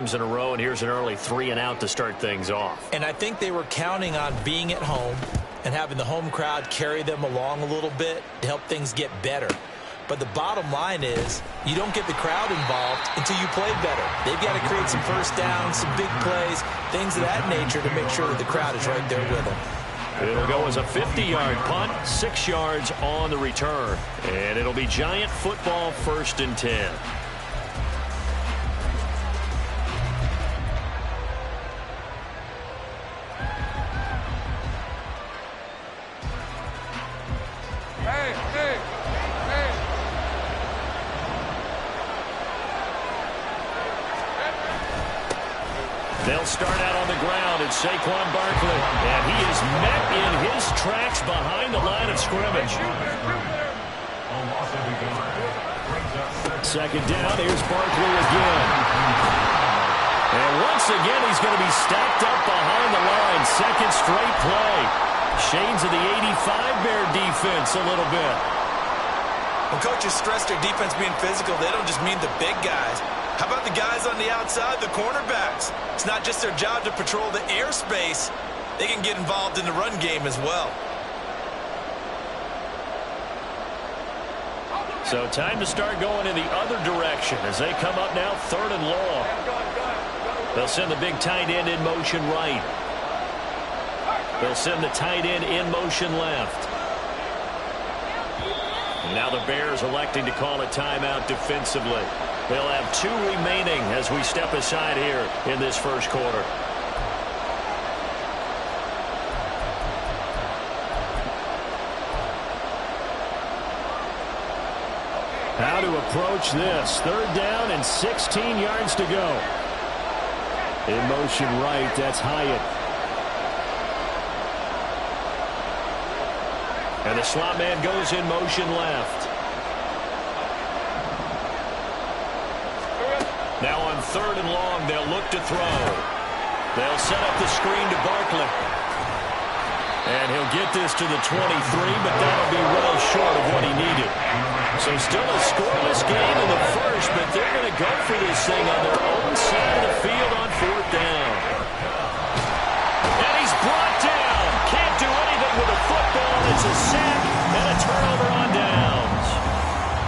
in a row, and here's an early 3-and-out to start things off. And I think they were counting on being at home and having the home crowd carry them along a little bit to help things get better. But the bottom line is you don't get the crowd involved until you play better. They've got to create some first downs, some big plays, things of that nature to make sure that the crowd is right there with them. It'll go as a 50-yard punt, 6 yards on the return. And it'll be Giant football, 1st and 10. They'll start out on the ground. It's Saquon Barkley, and he is met in his tracks behind the line of scrimmage. 2nd down, here's Barkley again. And once again, he's going to be stacked up behind the line. 2nd straight play. Shades of the 85 Bear defense a little bit. When coaches stress their defense being physical, they don't just mean the big guys. How about the guys on the outside, the cornerbacks? It's not just their job to patrol the airspace. They can get involved in the run game as well. So time to start going in the other direction as they come up now 3rd and long. They'll send the big tight end in motion right. They'll send the tight end in motion left. And now the Bears electing to call a timeout defensively. They'll have 2 remaining as we step aside here in this first quarter. How to approach this. 3rd down and 16 yards to go. In motion right, that's Hyatt. And the slot man goes in motion left. Now on 3rd and long, they'll look to throw. They'll set up the screen to Barkley. And he'll get this to the 23, but that'll be well short of what he needed. So still a scoreless game in the first, but they're going to go for this thing on their own side of the field on 4th down. And he's brought down. Can't do anything with a football. It's a sack and a turnover on downs.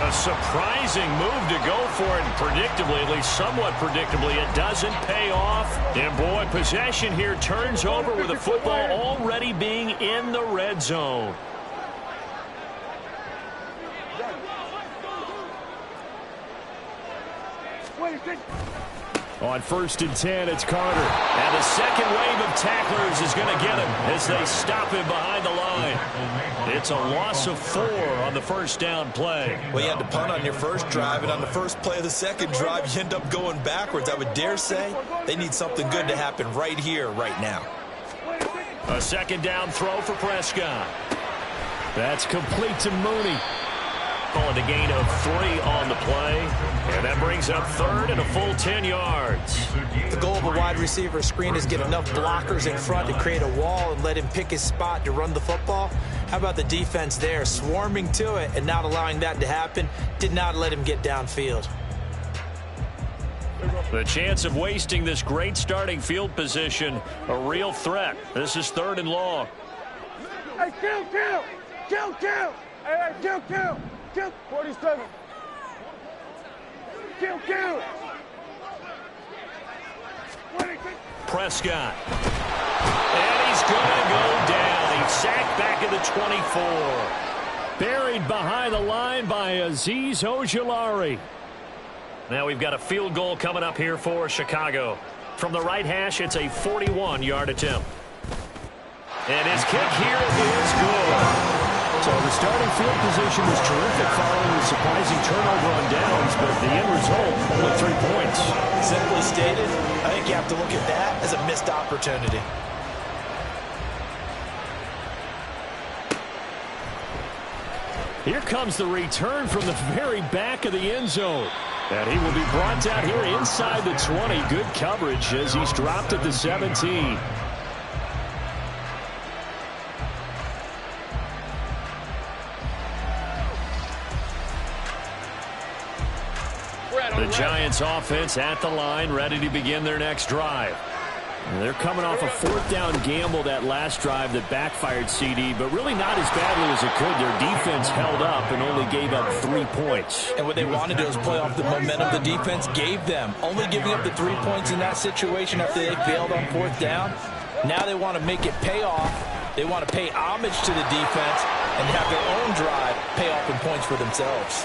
A surprising move to go for it, and predictably, at least somewhat predictably, it doesn't pay off. And boy, possession here turns over with the football already being in the red zone. On 1st and 10, it's Carter. And the second wave of tacklers is going to get him as they stop him behind the line. It's a loss of 4 on the first down play. Well, you had to punt on your first drive, and on the first play of the second drive, you end up going backwards. I would dare say they need something good to happen right here, right now. A 2nd down throw for Prescott. That's complete to Mooney. Calling a gain of 3 on the play. And that brings up 3rd and a full 10 yards. The goal of a wide receiver screen is get enough blockers in front to create a wall and let him pick his spot to run the football. How about the defense there, swarming to it and not allowing that to happen? Did not let him get downfield. The chance of wasting this great starting field position, a real threat. This is 3rd and long. Hey, kill! Hey, kill! 47. Kill! Prescott. And he's going to go down. He's sacked back at the 24. Buried behind the line by Azeez Ojulari. Now we've got a field goal coming up here for Chicago. From the right hash, it's a 41-yard attempt. And his kick here is good. So the starting field position was terrific following the surprising turnover on downs, but the end result, only 3 points. Simply stated, I think you have to look at that as a missed opportunity. Here comes the return from the very back of the end zone. And he will be brought down here inside the 20. Good coverage as he's dropped at the 17. The Giants offense at the line, ready to begin their next drive. They're coming off a fourth down gamble that last drive that backfired, CD, but really not as badly as it could. Their defense held up and only gave up 3 points. And what they wanted to do is play off the momentum the defense gave them. Only giving up the 3 points in that situation after they failed on fourth down. Now they want to make it pay off. They want to pay homage to the defense and have their own drive pay off in points for themselves.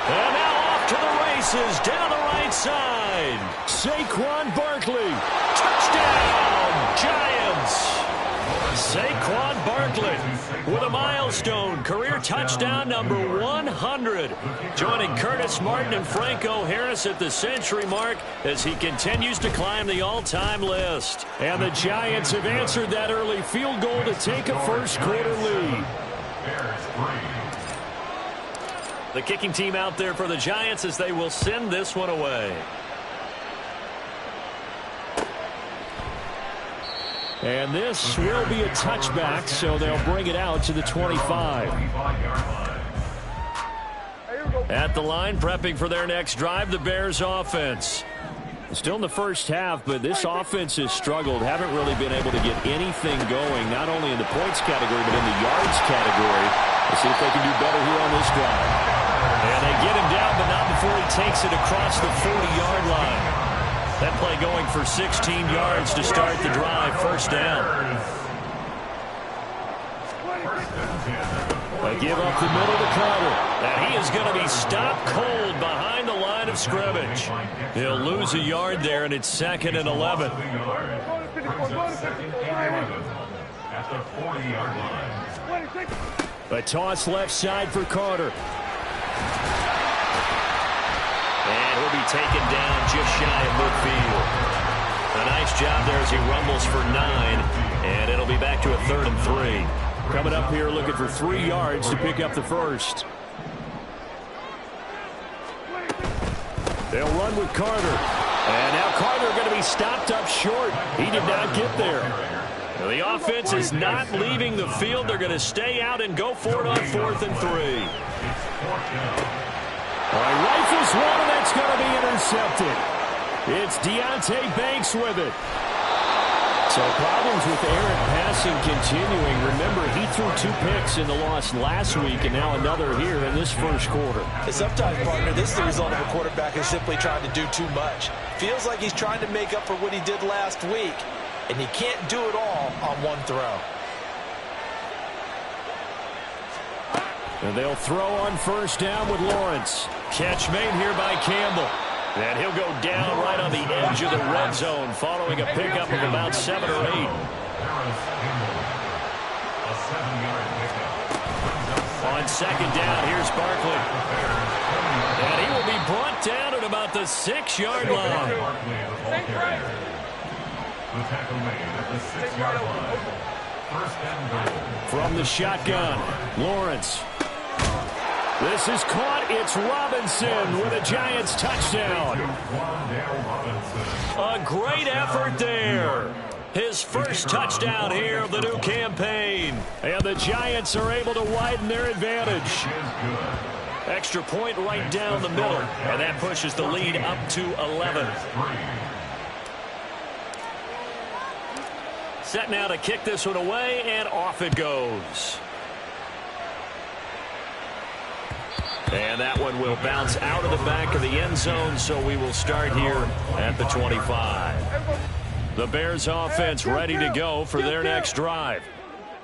And now off to the races down the right side. Saquon Barkley. Touchdown, Giants. Saquon Barkley with a milestone career touchdown number 100. Joining Curtis Martin and Franco Harris at the century mark as he continues to climb the all-time list. And the Giants have answered that early field goal to take a first-quarter lead. The kicking team out there for the Giants as they will send this one away. And this will be a touchback, so they'll bring it out to the 25. At the line, prepping for their next drive, the Bears offense. Still in the first half, but this offense has struggled. Haven't really been able to get anything going, not only in the points category, but in the yards category. Let's see if they can do better here on this drive. And they get him down, but not before he takes it across the 40-yard line. That play going for 16 yards to start the drive. First down. They give up the middle to Carter. And he is going to be stopped cold behind the line of scrimmage. He'll lose a yard there, and it's 2nd and 11. At the 40-yard line. A toss left side for Carter. And he'll be taken down just shy of midfield. A nice job there as he rumbles for 9. And it'll be back to a 3rd and 3. Coming up here looking for 3 yards to pick up the first. They'll run with Carter. And now Carter going to be stopped up short. He did not get there. The offense is not leaving the field. They're going to stay out and go for it on 4th and 3. All right, rifles one, and that's going to be intercepted. It's Deonte Banks with it. So problems with errant passing continuing. Remember, he threw 2 picks in the loss last week, and now another here in this first quarter. And sometimes, partner, this is the result of a quarterback who's simply trying to do too much. Feels like he's trying to make up for what he did last week, and he can't do it all on one throw. And they'll throw on first down with Lawrence. Catch made here by Campbell. And he'll go down right on the edge of the red zone following a pickup of about 7 or 8. On 2nd down, here's Barkley. And he will be brought down at about the 6-yard line. From the shotgun, Lawrence. This is caught. It's Robinson with a Giants touchdown. A great effort there. His first touchdown here of the new campaign. And the Giants are able to widen their advantage. Extra point right down the middle. And that pushes the lead up to 11. Set now to kick this one away, and off it goes. And that one will bounce out of the back of the end zone, so we will start here at the 25. The Bears offense ready to go for their next drive.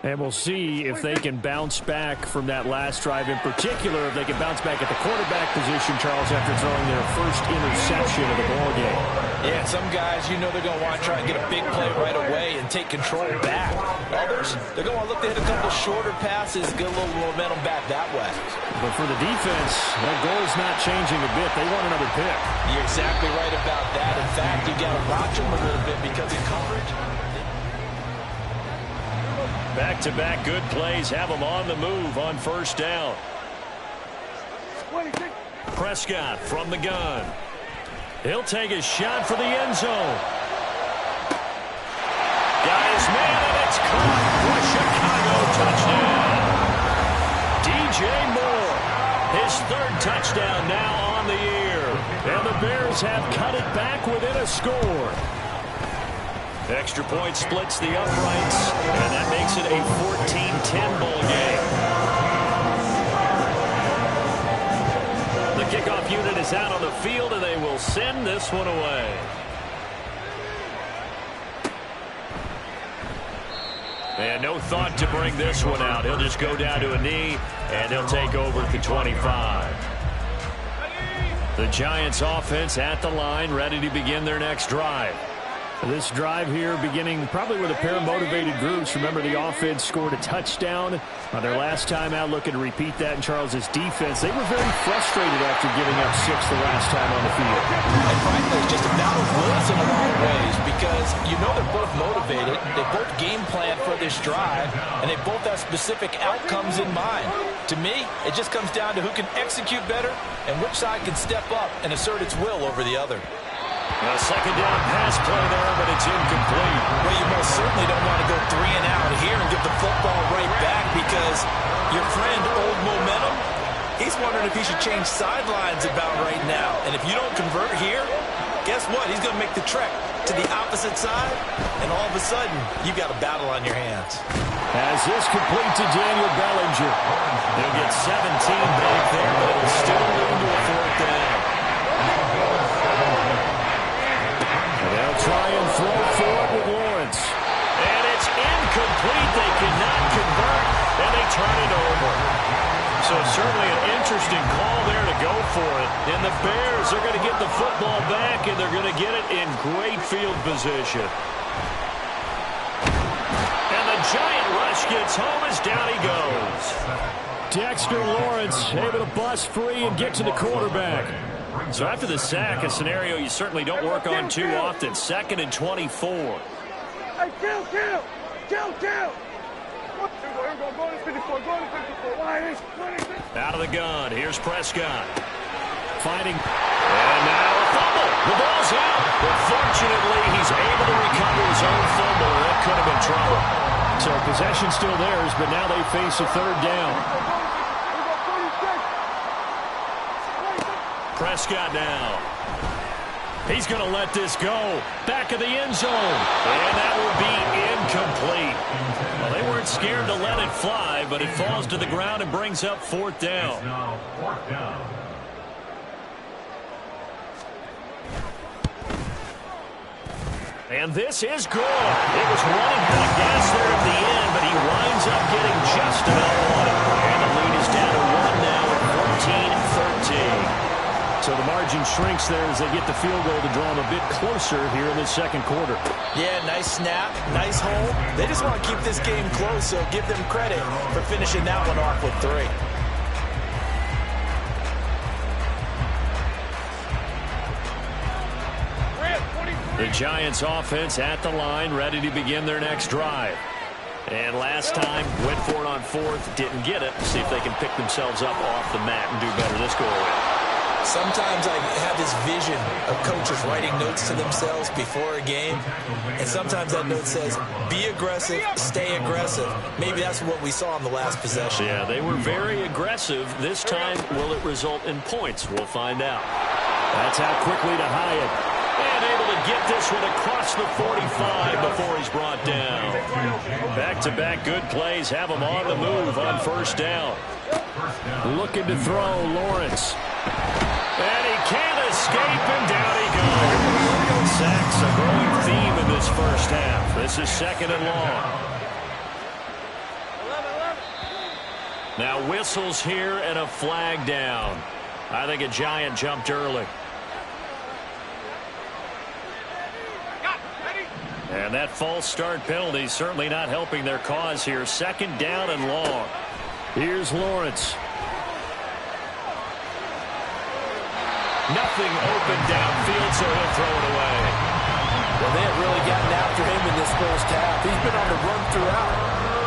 And we'll see if they can bounce back from that last drive in particular, if they can bounce back at the quarterback position, Charles, after throwing their first interception of the ballgame. Yeah, some guys, you know they're going to want to try and get a big play right away and take control back. Others, they're going to look to hit a couple shorter passes, get a little momentum back that way. But for the defense, that goal is not changing a bit. They want another pick. You're exactly right about that. In fact, you got to watch them a little bit because of coverage. Back-to-back good plays have them on the move on first down. Prescott from the gun. He'll take a shot for the end zone. Got his man, and it's caught for a Chicago touchdown. DJ Moore, his 3rd touchdown now on the year. And the Bears have cut it back within a score. Extra point splits the uprights, and that makes it a 14-10 ball game. The kickoff unit is out on the field, and they will send this one away. And no thought to bring this one out. He'll just go down to a knee, and he'll take over at the 25. The Giants offense at the line, ready to begin their next drive. This drive here beginning probably with a pair of motivated groups. Remember, the offense scored a touchdown on their last time out, looking to repeat that in Charles's defense. They were very frustrated after giving up 6 the last time on the field. And frankly, it's just a battle of wills in a lot of ways because you know they're both motivated. They both game plan for this drive, and they both have specific outcomes in mind. To me, it just comes down to who can execute better and which side can step up and assert its will over the other. A second down pass play there, but it's incomplete. Well, you most certainly don't want to go 3 and out here and give the football right back because your friend, Old Momentum, he's wondering if he should change sidelines about right now. And if you don't convert here, guess what? He's going to make the trek to the opposite side, and all of a sudden, you've got a battle on your hands. As this complete to Daniel Bellinger. He'll get 17 back there, but it'll still lead to a 4th down. They'll try and throw forward with Lawrence. And it's incomplete. They cannot convert, and they turn it over. So certainly an interesting call there to go for it. And the Bears are going to get the football back, and they're going to get it in great field position. And the giant rush gets home as down he goes. Dexter Lawrence able to bust free and get to the quarterback. So after the sack, a scenario you certainly don't work on too often. 2nd and 24. Hey, kill! Out of the gun. Here's Prescott. Fighting. And now a fumble. The ball's out. But fortunately, he's able to recover his own fumble. That could have been trouble. So possession still theirs, but now they face a 3rd down. Prescott now. He's going to let this go. Back of the end zone. And that will be incomplete. Well, they weren't scared to let it fly, but it falls to the ground and brings up 4th down. And this is good. It was running out of gas there at the end, but he winds up getting just about one. And the lead is down to 1 now at 14-13. So the margin shrinks there as they get the field goal to draw them a bit closer here in the 2nd quarter. Yeah, nice snap, nice hold. They just want to keep this game close, so give them credit for finishing that one off with 3. The Giants offense at the line, ready to begin their next drive. And last time, went for it on 4th, didn't get it. See if they can pick themselves up off the mat and do better this go-around. Sometimes I have this vision of coaches writing notes to themselves before a game, and sometimes that note says, be aggressive, stay aggressive. Maybe that's what we saw in the last possession. Yeah, they were very aggressive. This time, will it result in points? We'll find out. That's out quickly to Hyatt. And able to get this one across the 45 before he's brought down. Back-to-back good plays have him on the move on 1st down. Looking to throw, Lawrence. And he can't escape, and down he goes. Sacks, a growing theme in this 1st half. This is 2nd and long. Now whistles here and a flag down. I think a Giant jumped early. And that false start penalty certainly not helping their cause here. 2nd down and long. Here's Lawrence. Nothing open downfield, so he'll throw it away. Well, they have really gotten after him in this 1st half. He's been on the run throughout.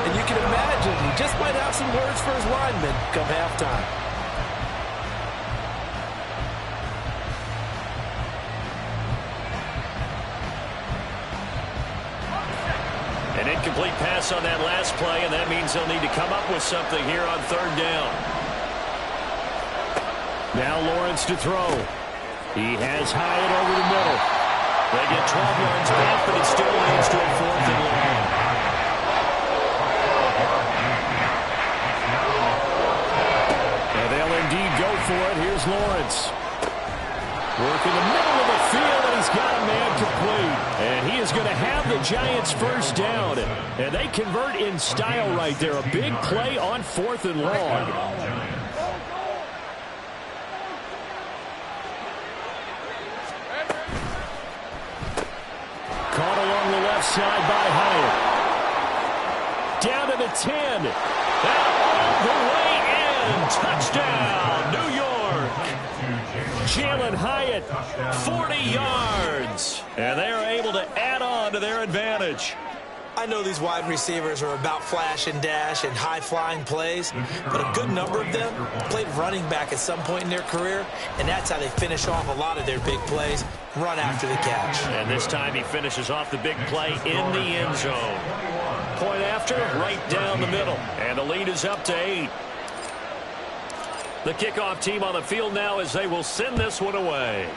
And you can imagine he just might have some words for his linemen come halftime. An incomplete pass on that last play, and that means they'll need to come up with something here on 3rd down. Now Lawrence to throw. He has Hyatt over the middle. They get 12 yards back, but it still leads to a 4th and long. And they'll indeed go for it. Here's Lawrence. Work in the middle of the field, and he's got a man complete. And he is going to have the Giants first down. And they convert in style right there. A big play on 4th and long. Caught along the left side by Hyatt. Down to the 10. And all the way in. Touchdown, New York. Jalen Hyatt, 40 yards. And they are able to add on to their advantage. I know these wide receivers are about flash and dash and high-flying plays, but a good number of them played running back at some point in their career, and that's how they finish off a lot of their big plays, run after the catch. And this time he finishes off the big play in the end zone. Point after, right down the middle. And the lead is up to 8. The kickoff team on the field now as they will send this one away.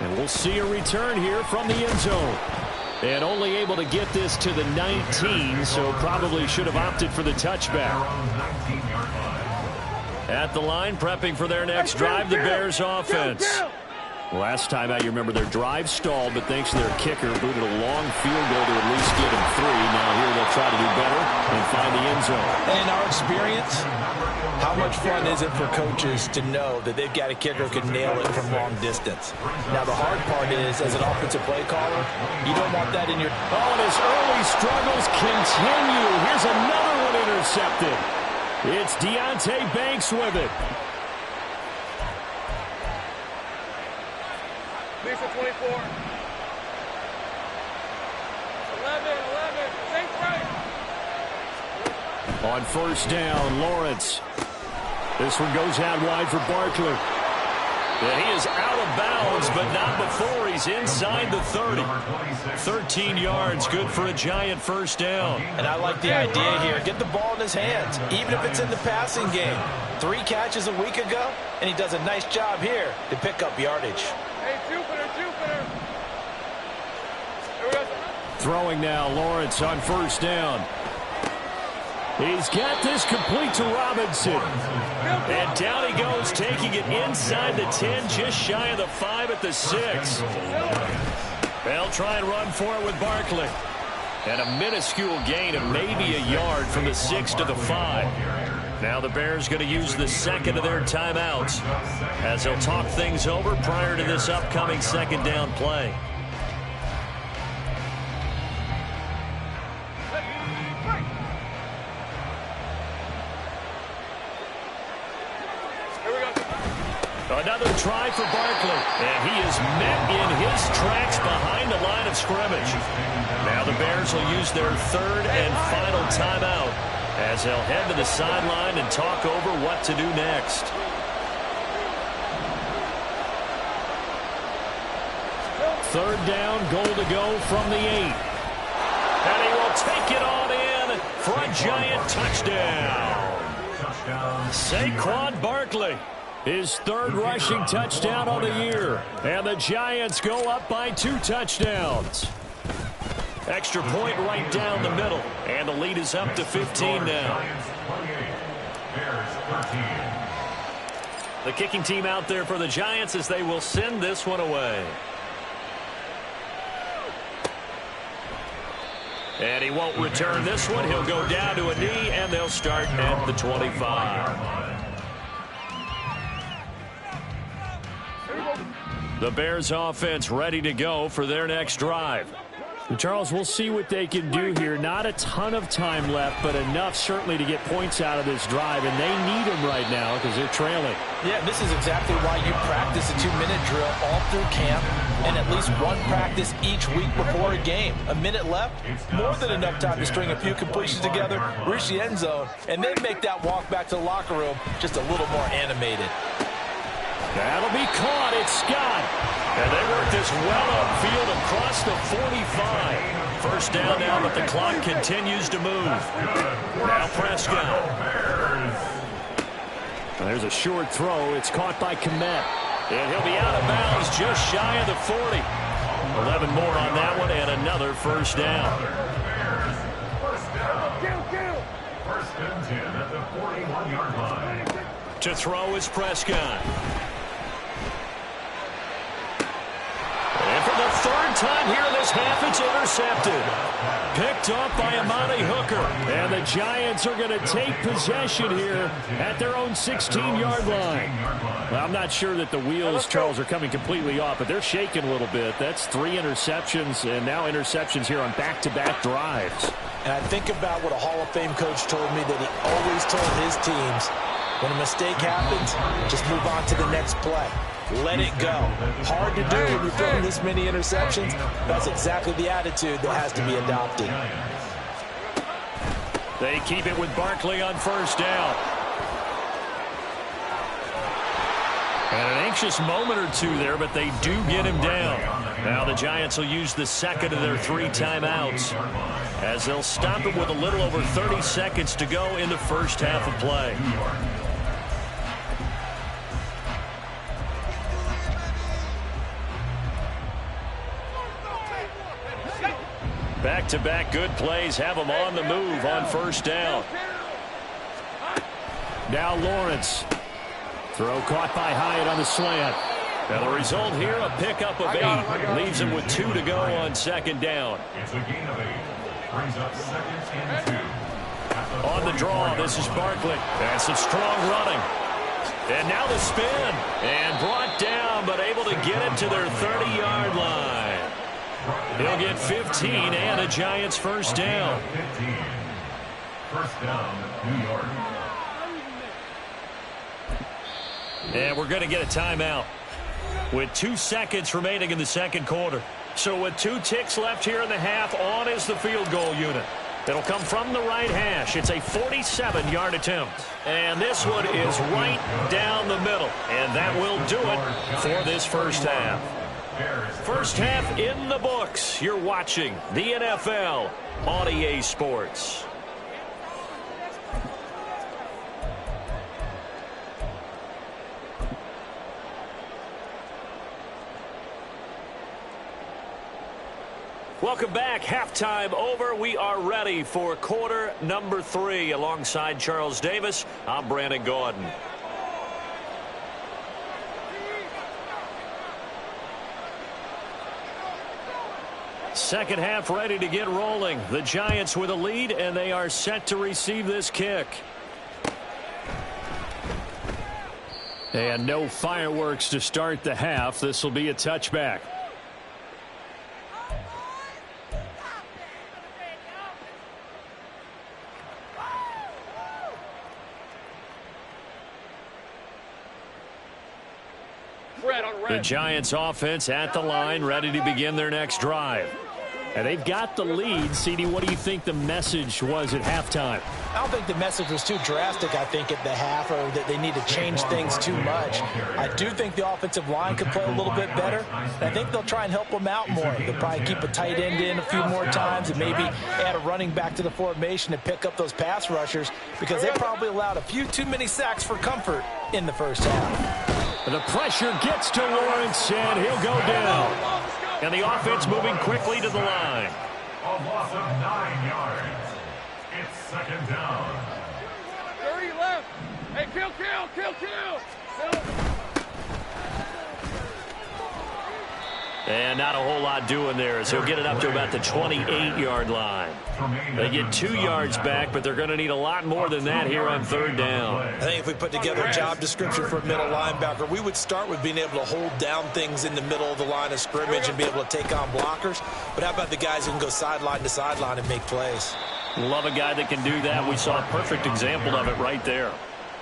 And we'll see a return here from the end zone. And only able to get this to the 19, so probably should have opted for the touchback. At the line, prepping for their next drive, the Bears offense. Last time out, you remember their drive stalled, but thanks to their kicker, booted a long field goal to at least get him 3. Now here they'll try to do better and find the end zone. And in our experience, how much fun is it for coaches to know that they've got a kicker who can nail it from long distance? Now, the hard part is, as an offensive play caller, you don't want that in your... Oh, and his early struggles continue. Here's another one intercepted. It's Deonte Banks with it. Lisa 24. 11, 11. Think right. On first down, Lawrence. This one goes out wide for Barkley. And he is out of bounds, but not before he's inside the 30. 13 yards, good for a Giant first down. And I like the idea here. Get the ball in his hands, even if it's in the passing game. 3 catches a week ago, and he does a nice job here to pick up yardage. Hey, Jupiter. Here we go. Throwing now, Lawrence on first down. He's got this complete to Robinson. And down he goes, taking it inside the 10, just shy of the 5 at the 6. They'll try and run for it with Barkley. And a minuscule gain of maybe a yard from the 6 to the 5. Now the Bears going to use the second of their timeouts as they'll talk things over prior to this upcoming second down play. Another try for Barkley, and he is met in his tracks behind the line of scrimmage. Now the Bears will use their third and final timeout as they'll head to the sideline and talk over what to do next. Third down, goal to go from the 8. And he will take it on in for a Giant touchdown. Saquon Barkley. His third rushing touchdown on the year. And the Giants go up by 2 touchdowns. Extra point right down the middle. And the lead is up to 15 now. The kicking team out there for the Giants as they will send this one away. And he won't return this one. He'll go down to a knee, and they'll start at the 25. The Bears offense ready to go for their next drive. Charles, we'll see what they can do here. Not a ton of time left, but enough certainly to get points out of this drive, and they need them right now because they're trailing. Yeah, this is exactly why you practice a 2-minute drill all through camp and at least one practice each week before a game. A minute left, more than enough time to string a few completions together, reach the end zone, and then make that walk back to the locker room just a little more animated. That'll be caught. It's Scott. And they work this well upfield across the 45. First down now, but the clock continues to move. Now Prescott. There's a short throw. It's caught by Kmet. And he'll be out of bounds just shy of the 40. 11 more on that one and another first down. First and 10 at the 41-yard line. To throw is Prescott. And for the third time here in this half, it's intercepted. Picked off by Amani Hooker. And the Giants are going to take possession here at their own 16-yard line. Well, I'm not sure that the wheels, Charles, are coming completely off, but they're shaking a little bit. That's 3 interceptions, and now interceptions here on back-to-back drives. And I think about what a Hall of Fame coach told me that he always told his teams, when a mistake happens, just move on to the next play. Let it go. Hard to do when you're throwing this many interceptions. That's exactly the attitude that has to be adopted. They keep it with Barkley on first down. And an anxious moment or two there, but they do get him down. Now the Giants will use the second of their 3 timeouts as they'll stop him with a little over 30 seconds to go in the first half of play. Back-to-back good plays have them on the move on first down. Now Lawrence. Throw caught by Hyatt on the slant. Now the result here, a pickup of 8. Leaves him with 2 to go on second down. It's a gain of 8. Brings up second and 2. On the draw, this is Barkley. That's some strong running. And now the spin. And brought down, but able to get it to their 30-yard line. He'll get 15 and a Giants first down. 15. First down, New York. And we're going to get a timeout with 2 seconds remaining in the second quarter. So with 2 ticks left here in the half, on is the field goal unit. It'll come from the right hash. It's a 47-yard attempt. And this one is right down the middle. And that will do it for this first half. First half in the books. You're watching the NFL on EA Sports. Welcome back. Halftime over. We are ready for quarter number 3. Alongside Charles Davis, I'm Brandon Gordon. Second half ready to get rolling. The Giants with a lead, and they are set to receive this kick. And no fireworks to start the half. This will be a touchback. The Giants offense at the line, ready to begin their next drive. And they've got the lead. CD, what do you think the message was at halftime? I don't think the message was too drastic, I think, at the half, or that they need to change things too much. I do think the offensive line could play a little bit better. I think they'll try and help them out more. They'll probably keep a tight end in a few more times and maybe add a running back to the formation to pick up those pass rushers, because they probably allowed a few too many sacks for comfort in the first half. The pressure gets to Lawrence, and he'll go down. And the offense moving quickly to the line. A loss of 9 yards. It's second down. 30 left. Hey, kill. And not a whole lot doing there as he'll get it up to about the 28-yard line. They get 2 yards back, but they're going to need a lot more than that here on third down. I think if we put together a job description for a middle linebacker, we would start with being able to hold down things in the middle of the line of scrimmage and be able to take on blockers. But how about the guys who can go sideline to sideline and make plays? Love a guy that can do that. We saw a perfect example of it right there.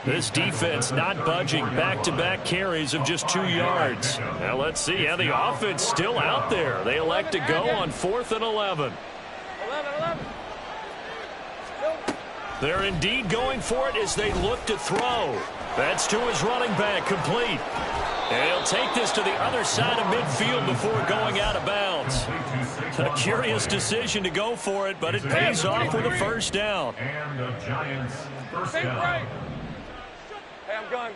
This defense not budging. Back-to-back carries of just 2 yards. Now let's see how the offense still out there. They elect to go on 4th and 11. 11. They're indeed going for it as they look to throw. That's to his running back, complete. And he'll take this to the other side of midfield before going out of bounds. A curious decision to go for it, but it pays off with a first down. And the Giants first down. Hey, I'm Gun.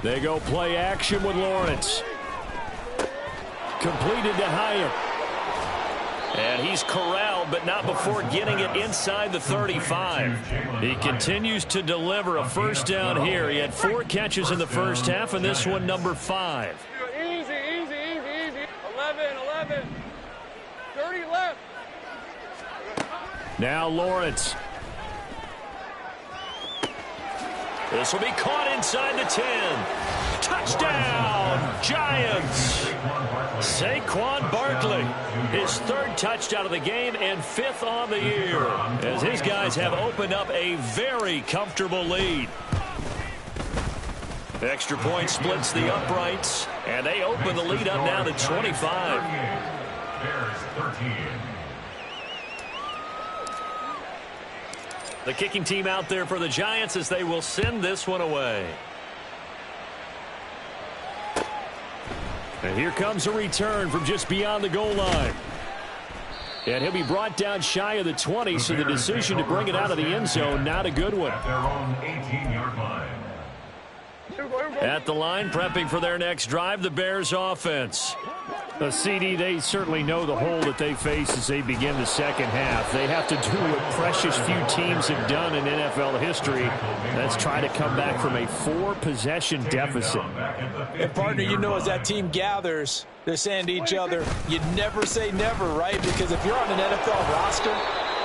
They go play action with Lawrence. Completed to Hyatt. And he's corralled, but not before getting it inside the 35. He continues to deliver a first down here. He had 4 catches in the first half, and this one number 5. Easy. 11. 30 left. Now Lawrence. This will be caught inside the 10. Touchdown, Giants. Saquon Barkley, his 3rd touchdown of the game and 5th on the year, as his guys have opened up a very comfortable lead. Extra point splits the uprights, and they open the lead up now to 25. Bears 13. The kicking team out there for the Giants as they will send this one away. And here comes a return from just beyond the goal line. And he'll be brought down shy of the 20, so the decision to bring it out of the end zone, not a good one. At their own 18-yard line. At the line, prepping for their next drive, the Bears offense. The CD, they certainly know the hole that they face as they begin the second half. They have to do what precious few teams have done in NFL history. That's try to come back from a 4-possession deficit. And, partner, you know, as that team gathers, they're saying to each other, you never say never, right? Because if you're on an NFL roster,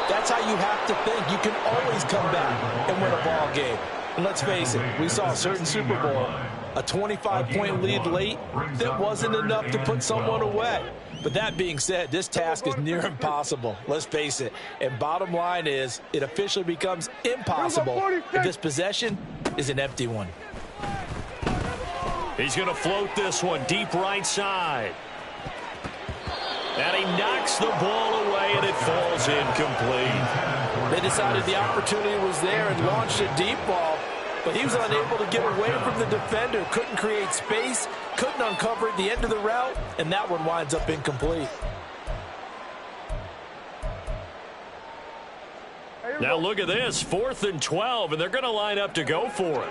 that's how you have to think. You can always come back and win a ball game. And let's face it, we saw a certain Super Bowl, a 25-point lead late, that wasn't enough to put someone away. But that being said, this task is near impossible. Let's face it. And bottom line is, it officially becomes impossible if this possession is an empty one. He's going to float this one deep right side. And he knocks the ball away, and it falls incomplete. They decided the opportunity was there and launched a deep ball, but he was unable to get away from the defender, couldn't create space, couldn't uncover at the end of the route, and that one winds up incomplete. Now look at this, 4th and 12, and they're going to line up to go for it.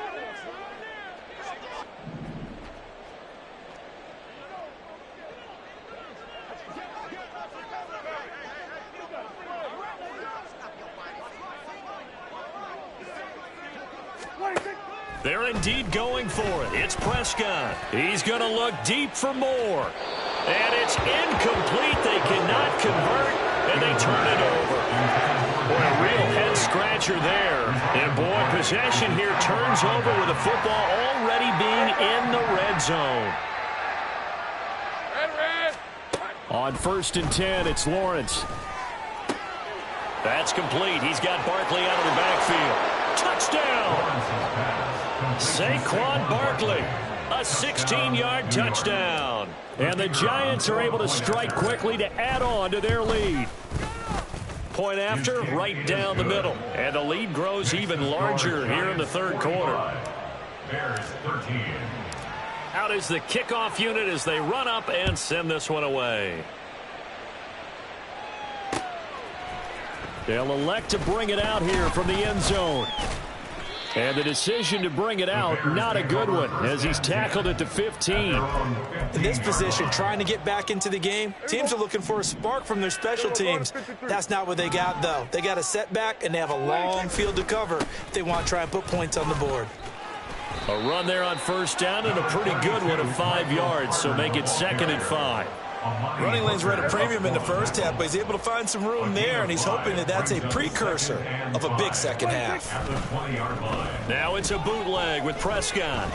They're indeed going for it. It's Prescott. He's going to look deep for more. And it's incomplete. They cannot convert, and they turn it over. Boy, a real head-scratcher there. And, boy, possession here turns over with the football already being in the red zone. Red. On 1st and 10, it's Lawrence. That's complete. He's got Barkley out of the backfield. Touchdown! Saquon Barkley, a 16-yard touchdown. And the Giants are able to strike quickly to add on to their lead. Point after, right down the middle. And the lead grows even larger here in the 3rd quarter. Bears 13. Out is the kickoff unit as they run up and send this one away. They'll elect to bring it out here from the end zone. And the decision to bring it out, not a good one, as he's tackled at the 15. In this position, trying to get back into the game, teams are looking for a spark from their special teams. That's not what they got, though. They got a setback, and they have a long field to cover if they want to try and put points on the board. A run there on 1st down, and a pretty good one of 5 yards, so make it 2nd and 5. Running lanes were at a premium in the first half, but he's able to find some room there, and he's hoping that that's a precursor of a big second half. Now it's a bootleg with Prescott.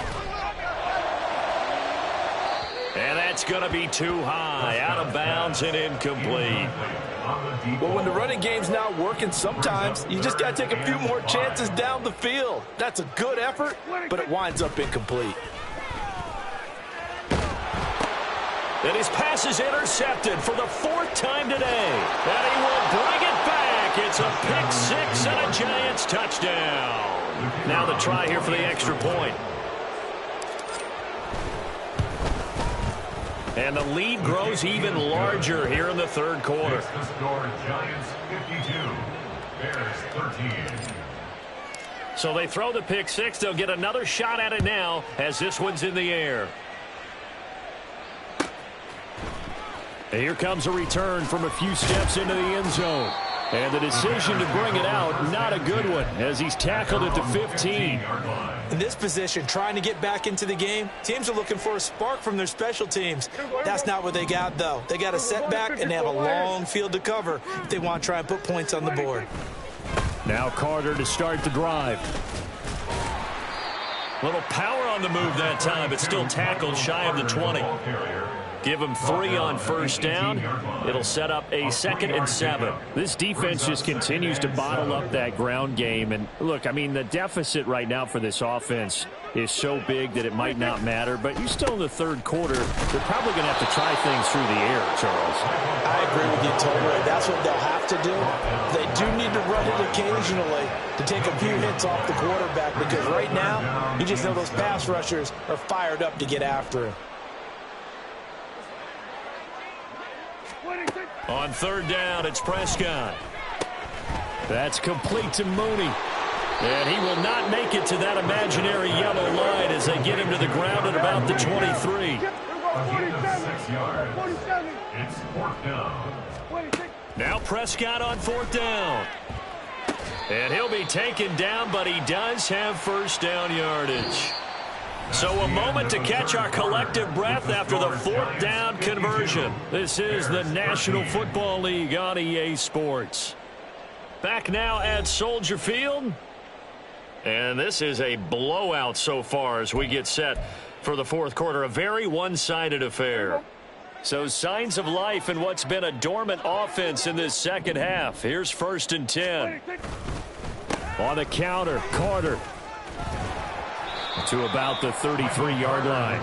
And that's going to be too high, out of bounds and incomplete. Well, when the running game's not working, sometimes you just got to take a few more chances down the field. That's a good effort, but it winds up incomplete. And his pass is intercepted for the 4th time today. And he will bring it back. It's a pick 6 and a Giants touchdown. Now the try here for the extra point. And the lead grows even larger here in the 3rd quarter. It's the score, Giants 52, Bears 13. So they throw the pick six. They'll get another shot at it now as this one's in the air. And here comes a return from a few steps into the end zone. And the decision to bring it out, not a good one, as he's tackled at the 15. In this position, trying to get back into the game, teams are looking for a spark from their special teams. That's not what they got, though. They got a setback, and they have a long field to cover if they want to try and put points on the board. Now Carter to start the drive. Little power on the move that time, but still tackled shy of the 20. Give him 3 on first down. It'll set up a 2nd and 7. This defense just continues to bottle up that ground game. And look, I mean, the deficit right now for this offense is so big that it might not matter. But you're still in the third quarter. They're probably going to have to try things through the air, Charles. I agree with you totally. That's what they'll have to do. They do need to run it occasionally to take a few hits off the quarterback, because right now, you just know those pass rushers are fired up to get after him. On third down, it's Prescott. That's complete to Mooney. And he will not make it to that imaginary yellow line as they get him to the ground at about the 23. 6 yards. It's 4th down. Now Prescott on 4th down. And he'll be taken down, but he does have first down yardage. So a moment to catch our collective breath after the 4th down conversion. This is the National Football League on EA Sports. Back now at Soldier Field. And this is a blowout so far as we get set for the 4th quarter. A very one-sided affair. So signs of life in what's been a dormant offense in this second half. Here's 1st and 10. On the counter, Carter to about the 33-yard line.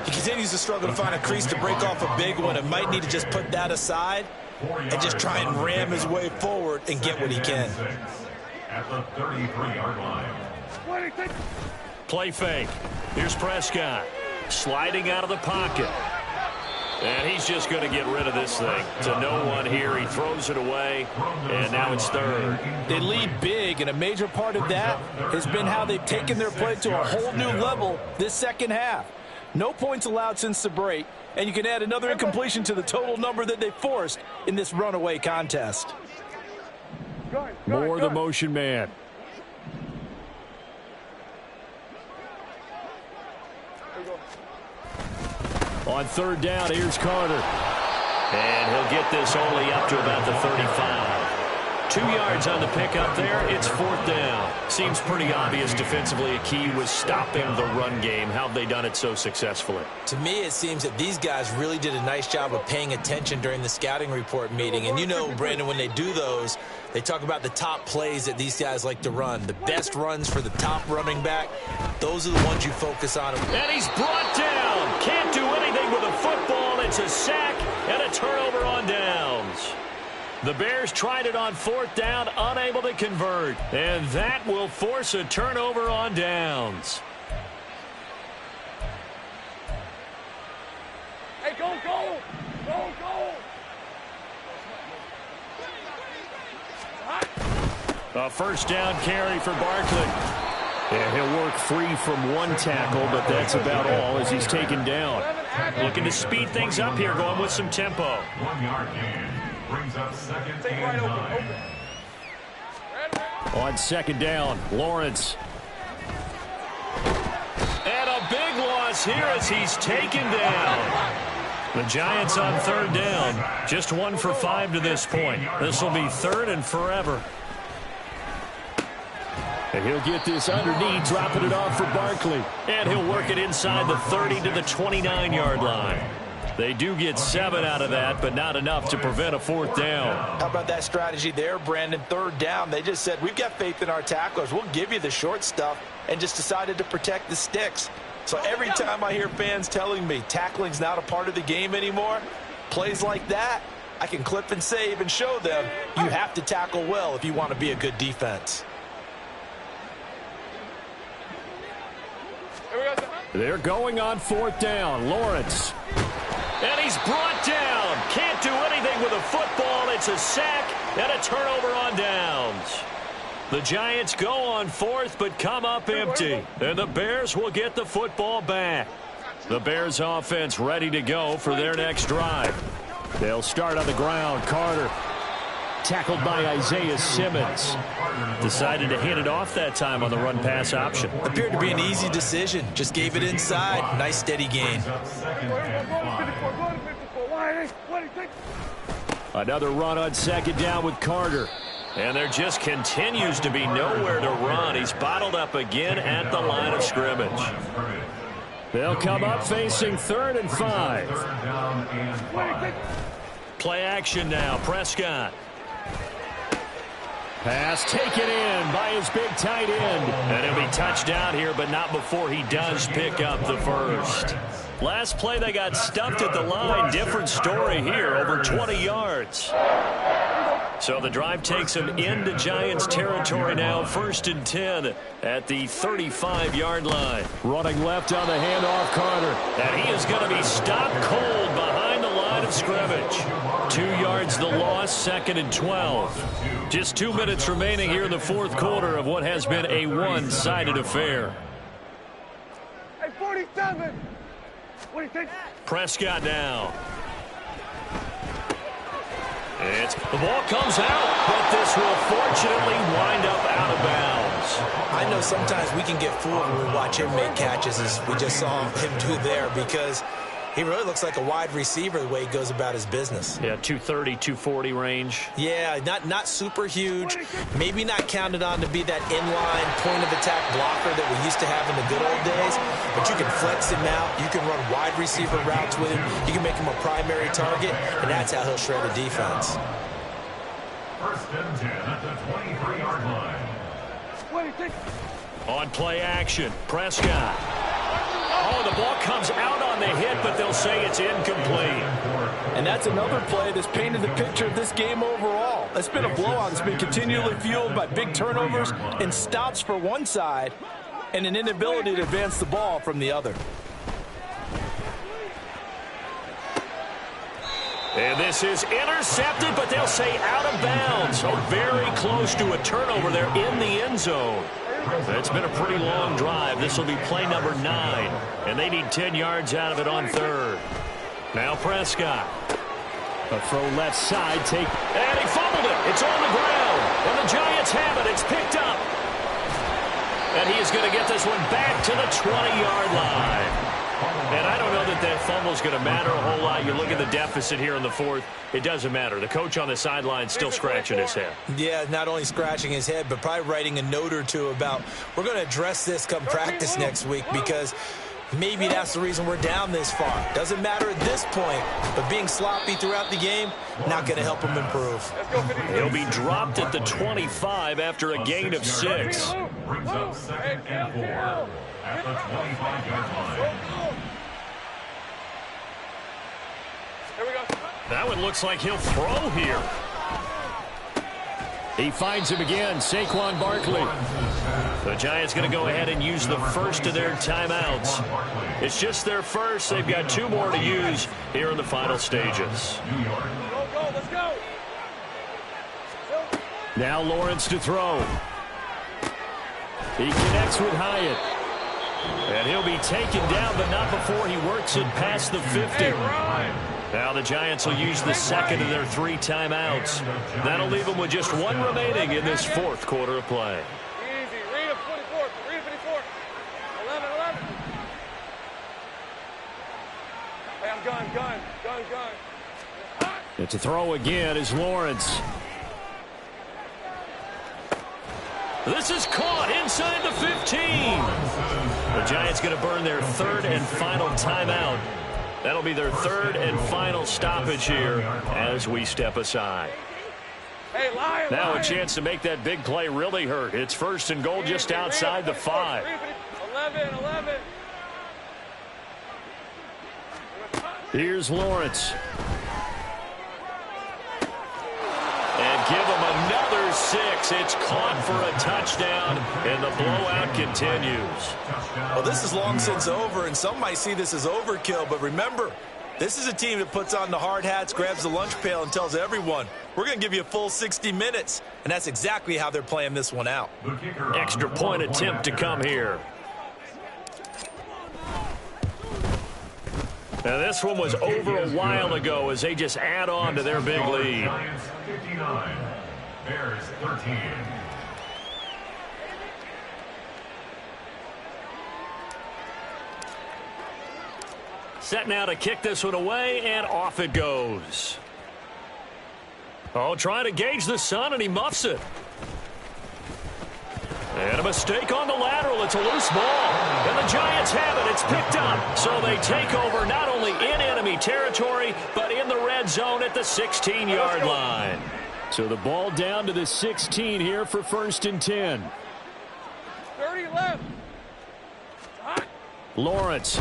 He continues to struggle to find a crease to break off a big one, and might need to just put that aside and just try and ram his way forward and get what he can. At the 33-yard line. Play fake. Here's Prescott sliding out of the pocket. And he's just going to get rid of this thing. To no one here. He throws it away, and now it's 3rd. They lead big, and a major part of that has been how they've taken their play to a whole new level this second half. No points allowed since the break, and you can add another incompletion to the total number that they forced in this runaway contest. More the motion man. On 3rd down, here's Carter. And he'll get this only up to about the 35. 2 yards on the pickup there. It's 4th down. Seems pretty obvious defensively a key was stopping the run game. How have they done it so successfully? To me, it seems that these guys really did a nice job of paying attention during the scouting report meeting. And you know, Brandon, when they do those, they talk about the top plays that these guys like to run. The best runs for the top running back, those are the ones you focus on. And he's brought down. Can't do anything with a football. It's a sack and a turnover on downs. The Bears tried it on 4th down, unable to convert. And that will force a turnover on downs. Hey, go, go! Go, go! A first down carry for Barkley. And he'll work free from one tackle, but that's about all as he's taken down. Looking to speed things up here, going with some tempo. 1 yard gain. Brings up 2nd and 9. On 2nd down, Lawrence. And a big loss here as he's taken down. The Giants on 3rd down. Just 1 for 5 to this point. This will be 3rd and forever. And he'll get this underneath, dropping it off for Barkley. And he'll work it inside the 30 to the 29-yard line. They do get 7 out of that, but not enough to prevent a 4th down. How about that strategy there, Brandon? 3rd down, they just said, we've got faith in our tacklers. We'll give you the short stuff, and just decided to protect the sticks. So every time I hear fans telling me tackling's not a part of the game anymore, plays like that, I can clip and save and show them you have to tackle well if you want to be a good defense. They're going on 4th down. Lawrence. And he's brought down. Can't do anything with a football. It's a sack and a turnover on downs. The Giants go on fourth, but come up empty. And the Bears will get the football back. The Bears offense ready to go for their next drive. They'll start on the ground. Carter tackled by Isaiah Simmons. Decided to hand it off that time on the run-pass option. Appeared to be an easy decision. Just gave it inside. Nice steady gain. Another run on second down with Carter. And there just continues to be nowhere to run. He's bottled up again at the line of scrimmage. They'll come up facing 3rd and 5. Play action now. Prescott. Pass taken in by his big tight end. And he'll be touchdown here, but not before he does pick up the first. Last play, they got stuffed at the line. Different story here, over 20 yards. So the drive takes him into Giants territory now, 1st and 10 at the 35-yard line. Running left on the handoff, Carter. And he is going to be stopped cold behind the line of scrimmage. 2 yards the loss, 2nd and 12. Just 2 minutes remaining here in the fourth quarter of what has been a one-sided affair. Hey, 47. What do you think? Prescott now. The ball comes out, but this will fortunately wind up out of bounds. I know sometimes we can get fooled when we watch him make catches, as we just saw him do there, because he really looks like a wide receiver the way he goes about his business. Yeah, 230, 240 range. Yeah, not super huge. Maybe not counted on to be that inline point-of-attack blocker that we used to have in the good old days. But you can flex him out. You can run wide receiver routes with him. You can make him a primary target, and that's how he'll shred a defense. 1st and 10 at the 23-yard line. What do you think? On play action, Prescott. Oh, the ball comes out on the hit, but they'll say it's incomplete. And that's another play that's painted the picture of this game overall. It's been a blowout. It's been continually fueled by big turnovers and stops for one side and an inability to advance the ball from the other. And this is intercepted, but they'll say out of bounds. So very close to a turnover there in the end zone. It's been a pretty long drive. This will be play number 9. And they need 10 yards out of it on 3rd. Now Prescott. A throw left side. And he fumbled it. It's on the ground. And the Giants have it. It's picked up. And he is going to get this one back to the 20-yard line. And I don't know that fumble is going to matter a whole lot. You look at the deficit here in the 4th. It doesn't matter. The coach on the sideline still scratching his head. Yeah, not only scratching his head, but probably writing a note or two about, we're going to address this come practice next week, because maybe that's the reason we're down this far. Doesn't matter at this point, but being sloppy throughout the game, not going to help him improve. He'll be dropped at the 25 after a gain of 6. Brings up 2nd and 4 at the 25-yard line. That one looks like he'll throw here. He finds him again, Saquon Barkley. The Giants going to go ahead and use the first of their timeouts. It's just their first. They've got 2 more to use here in the final stages. Let's go. Now Lawrence to throw. He connects with Hyatt. And he'll be taken down, but not before he works it past the 50. Now the Giants will use the second of their 3 timeouts. That'll leave them with just 1 remaining in this 4th quarter of play. Easy. Read 44. Read 54. 11. Hey, I'm gun. It's a throw again is Lawrence. This is caught inside the 15. The Giants going to burn their 3rd and final timeout. That'll be their 3rd and final stoppage here as we step aside. Hey, Lion. Now a chance to make that big play really hurt. It's 1st and goal just outside the 5. 11. Here's Lawrence. And give him another 6. It's caught for a touchdown, and the blowout continues. Well, this is long since over, and some might see this as overkill, but remember, this is a team that puts on the hard hats, grabs the lunch pail, and tells everyone, we're going to give you a full 60 minutes. And that's exactly how they're playing this one out. Extra point attempt to come here. Now this one was over a while ago as they just add on to their big lead. Giants 59, Bears 13. Set now to kick this one away, and off it goes. Oh, trying to gauge the sun, and he muffs it. And a mistake on the lateral. It's a loose ball. And the Giants have it. It's picked up. So they take over not only in enemy territory, but in the red zone at the 16-yard line. So the ball down to the 16 here for 1st and 10. 30 left. Lawrence.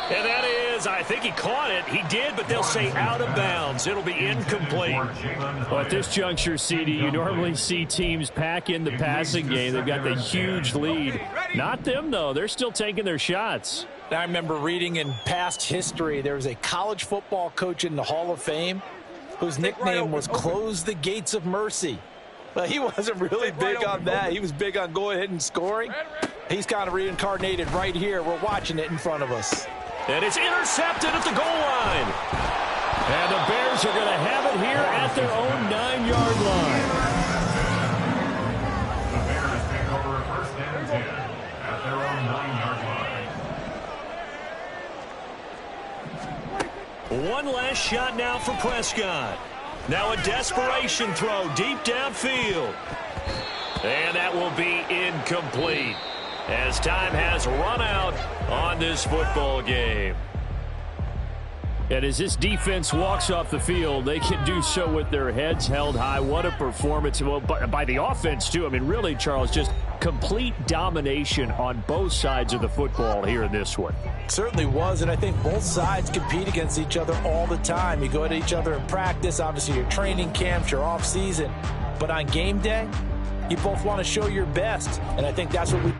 And that is, I think he caught it. He did, but they'll say out of bounds. It'll be incomplete. Well, at this juncture, CD, you normally see teams pack in the passing game. They've got the huge lead. Not them, though. They're still taking their shots. I remember reading in past history, there was a college football coach in the Hall of Fame whose nickname was Close the Gates of Mercy. But he wasn't really big on that. He was big on going ahead and scoring. He's kind of reincarnated right here. We're watching it in front of us. And it's intercepted at the goal line. And the Bears are going to have it here at their own 9-yard line. The Bears take over 1st and 10 at their own 9-yard line. One last shot now for Prescott. Now a desperation throw deep downfield. And that will be incomplete as time has run out on this football game. And as this defense walks off the field, they can do so with their heads held high. What a performance. Well, by the offense, too. I mean, really, Charles, just complete domination on both sides of the football here in this one. Certainly was, and I think both sides compete against each other all the time. You go at each other in practice, obviously your training camps, your off season. But on game day, you both want to show your best, and I think that's what we